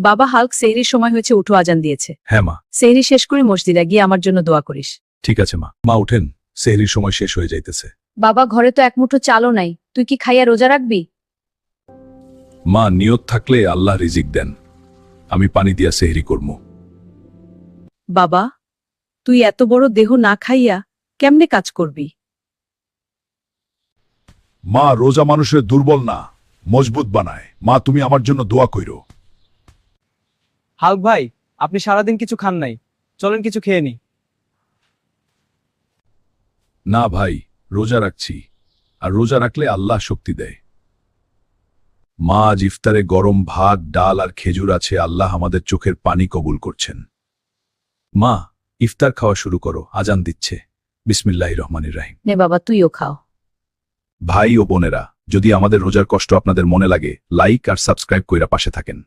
বাবা হাল্ক, সেহরির সময় হয়েছে, উঠো, আজান দিয়েছে। হ্যাঁ মা। সেহরি শেষ করে মসজিদে গিয়ে আমার জন্য দোয়া করিস। ঠিক আছে মা। মা উঠেন, সেহরির সময় শেষ হয়ে যাইতেছে। বাবা, ঘরে তো এক মুঠো চালও নাই, তুই কি খাইয়া রোজা রাখবি? মা, নিয়ত থাকলে আল্লাহ রিজিক দেন। আমি পানি দিয়া সেহরি করব। বাবা, তুই এত বড় দেহ না খাইয়া কেমনে কাজ করবি? মা, রোজা মানুষের দুর্বল না, মজবুত বানায়। মা, তুমি আমার জন্য দোয়া কইরো। হাল্ক ভাই, আপনি সারাদিন কিছু খান নাই, চলেন কিছু খেয়ে নি। না ভাই, রোজা রাখছি, আর রোজা রাখলে আল্লাহ শক্তি দেয়। মা, আজ ইফতারে গরম ভাত, ডাল আর খেজুর আছে। আল্লাহ আমাদের চোখের পানি কবুল করছেন। মা, ইফতার খাওয়া শুরু করো, আজান দিচ্ছে। বিসমিল্লাহির রহমানির রহিম। নে বাবা, তুইও খাও। ভাই ও বোনেরা, যদি আমাদের রোজার কষ্ট আপনাদের মনে লাগে, লাইক আর সাবস্ক্রাইব কইরা পাশে থাকেন।